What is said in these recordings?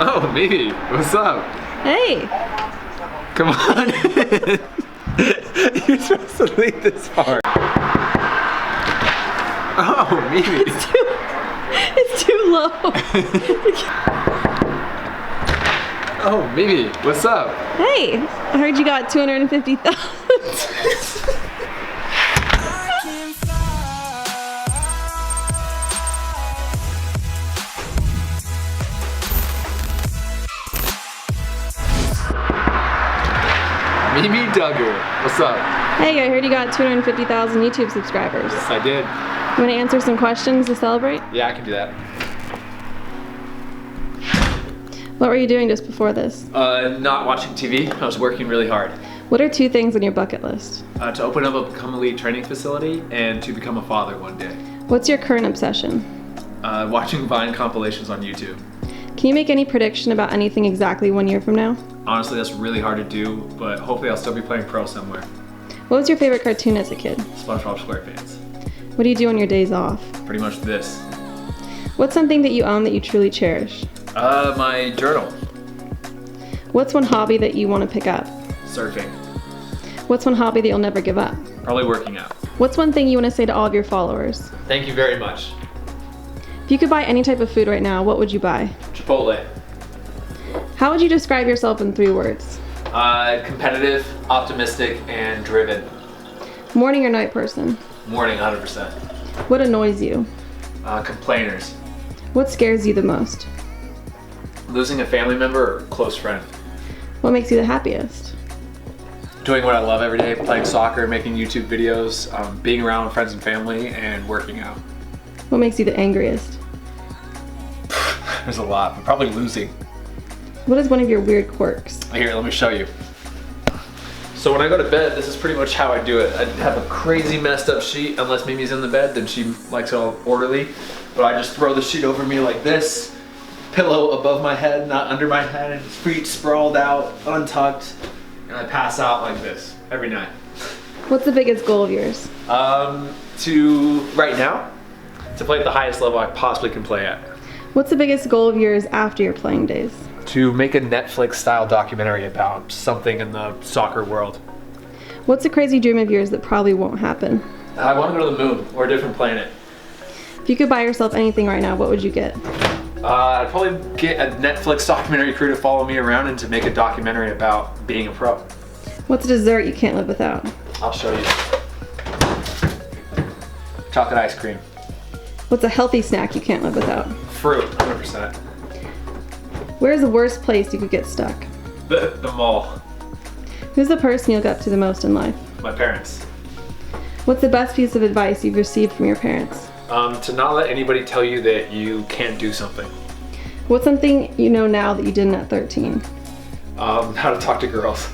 Oh, Mimi, what's up? Hey. Come on. You're supposed to lead this part. Oh, Mimi. It's too low. Oh, Mimi, what's up? Hey, I heard you got 250,000. Mimi Duggar, what's up? Hey, I heard you got 250,000 YouTube subscribers. Yes, I did. You want to answer some questions to celebrate? Yeah, I can do that. What were you doing just before this? Not watching TV. I was working really hard. What are 2 things on your bucket list? To open up a Become Elite training facility and to become a father one day. What's your current obsession? Watching Vine compilations on YouTube. Can you make any prediction about anything exactly 1 year from now? Honestly, that's really hard to do, but hopefully I'll still be playing pro somewhere. What was your favorite cartoon as a kid? SpongeBob SquarePants. What do you do on your days off? Pretty much this. What's something that you own that you truly cherish? My journal. What's one hobby that you want to pick up? Surfing. What's one hobby that you'll never give up? Probably working out. What's one thing you want to say to all of your followers? Thank you very much. If you could buy any type of food right now, what would you buy? Chipotle. How would you describe yourself in 3 words? Competitive, optimistic, and driven. Morning or night person? Morning, 100%. What annoys you? Complainers. What scares you the most? Losing a family member or close friend. What makes you the happiest? Doing what I love every day, playing soccer, making YouTube videos, being around with friends and family, and working out. What makes you the angriest? There's a lot, but probably losing. What is one of your weird quirks? Here, let me show you. So when I go to bed, this is pretty much how I do it. I have a crazy messed up sheet, unless Mimi's in the bed, then she likes it all orderly. But I just throw the sheet over me like this, pillow above my head, not under my head, feet sprawled out, untucked, and I pass out like this every night. What's the biggest goal of yours? Right now, to play at the highest level I possibly can play at. What's the biggest goal of yours after your playing days? To make a Netflix style documentary about something in the soccer world. What's a crazy dream of yours that probably won't happen? I want to go to the moon or a different planet. If you could buy yourself anything right now, what would you get? I'd probably get a Netflix documentary crew to follow me around and to make a documentary about being a pro. What's a dessert you can't live without? I'll show you. Chocolate ice cream. What's a healthy snack you can't live without? Fruit, 100%. Where's the worst place you could get stuck? The mall. Who's the person you look up to the most in life? My parents. What's the best piece of advice you've received from your parents? To not let anybody tell you that you can't do something. What's something you know now that you didn't at 13? How to talk to girls.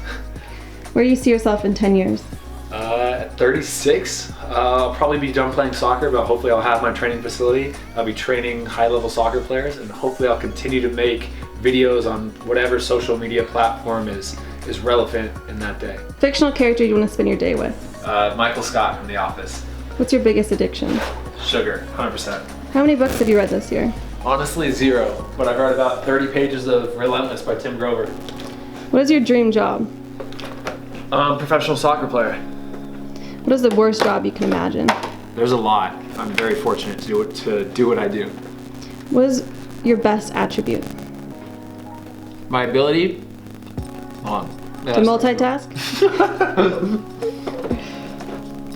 Where do you see yourself in 10 years? At 36, I'll probably be done playing soccer, but hopefully I'll have my training facility. I'll be training high-level soccer players, and hopefully I'll continue to make videos on whatever social media platform is relevant in that day. Fictional character you want to spend your day with? Michael Scott from The Office. What's your biggest addiction? Sugar, 100%. How many books have you read this year? Honestly, 0, but I've read about 30 pages of Relentless by Tim Grover. What is your dream job? Professional soccer player. What is the worst job you can imagine? There's a lot. I'm very fortunate to do what I do. What is your best attribute? My ability? Hold on. To multitask?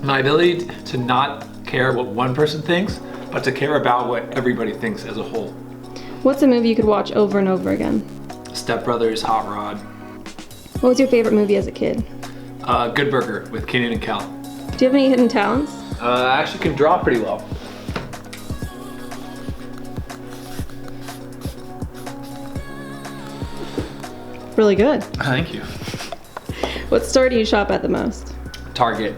My ability to not care what one person thinks, but to care about what everybody thinks as a whole. What's a movie you could watch over and over again? Step Brothers, Hot Rod. What was your favorite movie as a kid? Good Burger with Kenan and Kel. Do you have any hidden talents? I actually can draw pretty well. Really good. Thank you. What store do you shop at the most? Target.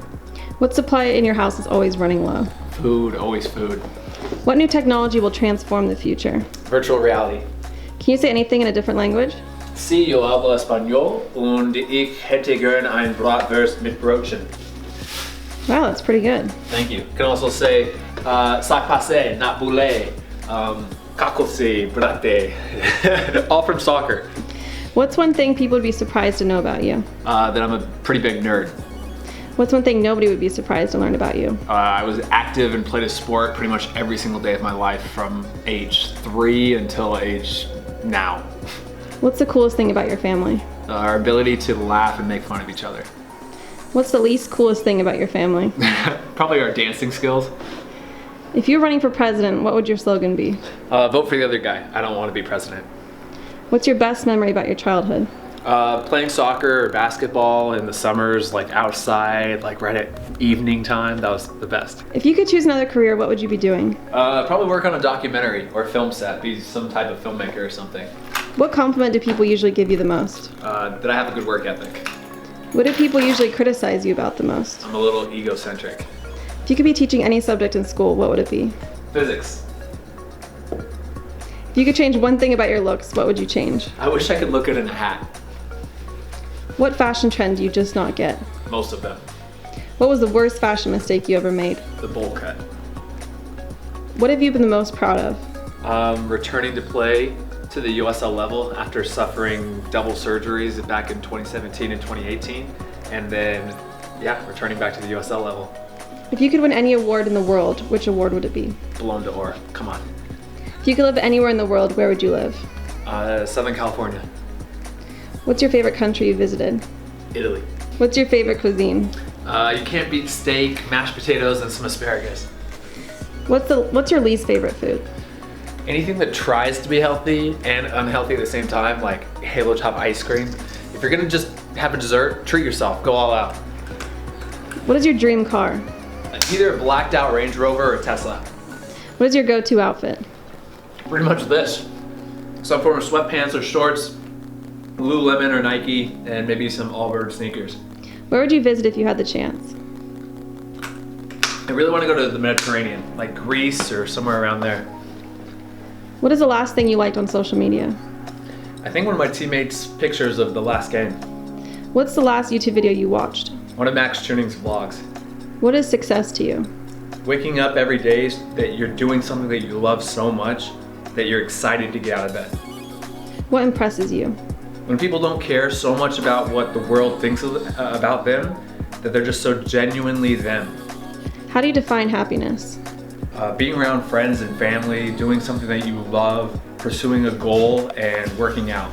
What supply in your house is always running low? Food, always food. What new technology will transform the future? Virtual reality. Can you say anything in a different language? Sí, yo hablo español und ich hätte gern ein Bratwurst mit Brötchen. Wow, that's pretty good. Thank you. You can also say sac passe, not boulet. Kakosi, brate. All from soccer. What's one thing people would be surprised to know about you? That I'm a pretty big nerd. What's one thing nobody would be surprised to learn about you? I was active and played a sport pretty much every single day of my life from age 3 until age now. What's the coolest thing about your family? Our ability to laugh and make fun of each other. What's the least coolest thing about your family? Probably our dancing skills. If you're running for president, what would your slogan be? Vote for the other guy. I don't want to be president. What's your best memory about your childhood? Playing soccer or basketball in the summers, like outside, like right at evening time. That was the best. If you could choose another career, what would you be doing? Probably work on a documentary or film set, be some type of filmmaker or something. What compliment do people usually give you the most? That I have a good work ethic. What do people usually criticize you about the most? I'm a little egocentric. If you could be teaching any subject in school, what would it be? Physics. If you could change one thing about your looks, what would you change? I wish I could look good in a hat. What fashion trend do you just not get? Most of them. What was the worst fashion mistake you ever made? The bowl cut. What have you been the most proud of? Returning to play to the USL level after suffering double surgeries back in 2017 and 2018. And then, yeah, returning back to the USL level. If you could win any award in the world, which award would it be? Ballon d'Or. Come on. If you could live anywhere in the world, where would you live? Southern California. What's your favorite country you visited? Italy. What's your favorite cuisine? You can't beat steak, mashed potatoes, and some asparagus. What's your least favorite food? Anything that tries to be healthy and unhealthy at the same time, like Halo Top ice cream. If you're gonna just have a dessert, treat yourself, go all out. What is your dream car? Either a blacked out Range Rover or a Tesla. What is your go-to outfit? Pretty much this. Some form of sweatpants or shorts, Lululemon or Nike, and maybe some Allbirds sneakers. Where would you visit if you had the chance? I really want to go to the Mediterranean, like Greece or somewhere around there. What is the last thing you liked on social media? I think one of my teammates' pictures of the last game. What's the last YouTube video you watched? One of Max Tuning's vlogs. What is success to you? Waking up every day that you're doing something that you love so much that you're excited to get out of bed. What impresses you? When people don't care so much about what the world thinks about them, that they're just so genuinely them. How do you define happiness? Being around friends and family, doing something that you love, pursuing a goal, and working out.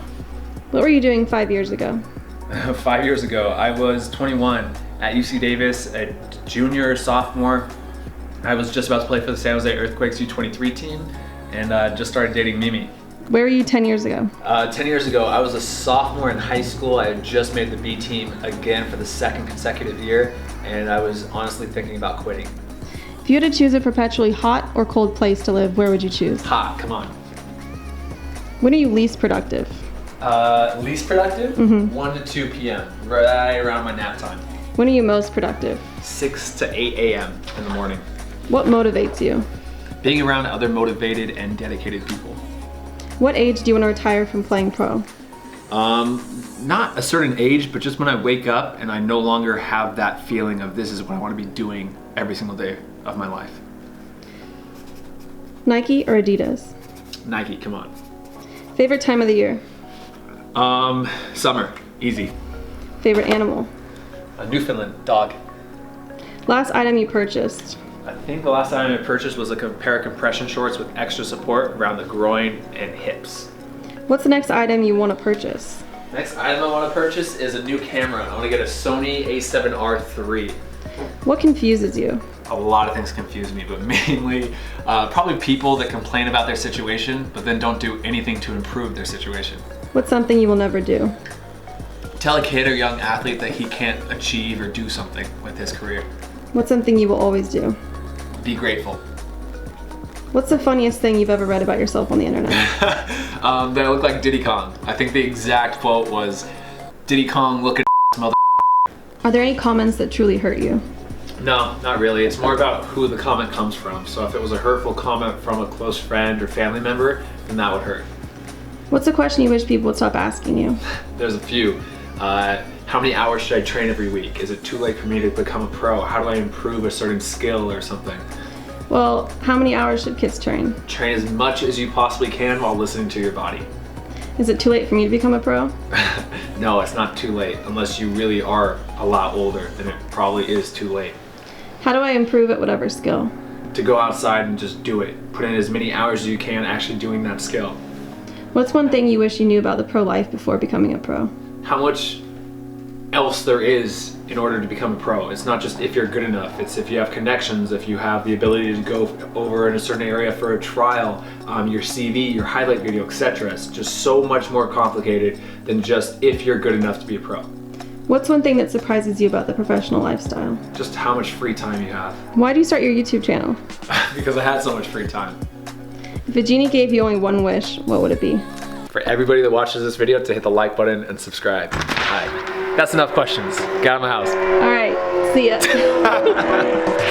What were you doing 5 years ago? 5 years ago, I was 21 at UC Davis, a junior, sophomore. I was just about to play for the San Jose Earthquakes U23 team, and just started dating Mimi. Where were you 10 years ago? 10 years ago, I was a sophomore in high school. I had just made the B team again for the second consecutive year, and I was honestly thinking about quitting. If you had to choose a perpetually hot or cold place to live, where would you choose? Hot, come on. When are you least productive? Least productive? 1 to 2 p.m., right around my nap time. When are you most productive? 6 to 8 a.m. in the morning. What motivates you? Being around other motivated and dedicated people. What age do you want to retire from playing pro? Not a certain age, but just when I wake up and I no longer have that feeling of this is what I want to be doing every single day of my life. Nike or Adidas? Nike, come on. Favorite time of the year? Summer, easy. Favorite animal? Newfoundland, dog. Last item you purchased? I think the last time I purchased was a pair of compression shorts with extra support around the groin and hips. What's the next item you want to purchase? Next item I want to purchase is a new camera. I want to get a Sony a7R III. What confuses you? A lot of things confuse me, but mainly probably people that complain about their situation, but then don't do anything to improve their situation. What's something you will never do? Tell a kid or young athlete that he can't achieve or do something with his career. What's something you will always do? Be grateful. What's the funniest thing you've ever read about yourself on the internet? That I look like Diddy Kong. I think the exact quote was, Diddy Kong, look at mother. Are there any comments that truly hurt you? No, not really. It's more about who the comment comes from. So if it was a hurtful comment from a close friend or family member, then that would hurt. What's a question you wish people would stop asking you? There's a few. How many hours should I train every week? Is it too late for me to become a pro? How do I improve a certain skill or something? Well, how many hours should kids train? Train as much as you possibly can while listening to your body. Is it too late for me to become a pro? No, it's not too late. Unless you really are a lot older, then it probably is too late. How do I improve at whatever skill? To go outside and just do it. Put in as many hours as you can actually doing that skill. What's one thing you wish you knew about the pro life before becoming a pro? How much else there is in order to become a pro. It's not just if you're good enough. It's if you have connections, if you have the ability to go over in a certain area for a trial, your CV, your highlight video, etc. It's just so much more complicated than just if you're good enough to be a pro. What's one thing that surprises you about the professional lifestyle? Just how much free time you have. Why do you start your YouTube channel? Because I had so much free time. If a genie gave you only one wish, what would it be? For everybody that watches this video to hit the like button and subscribe. Hi. That's enough questions. Get out of my house. All right, see ya.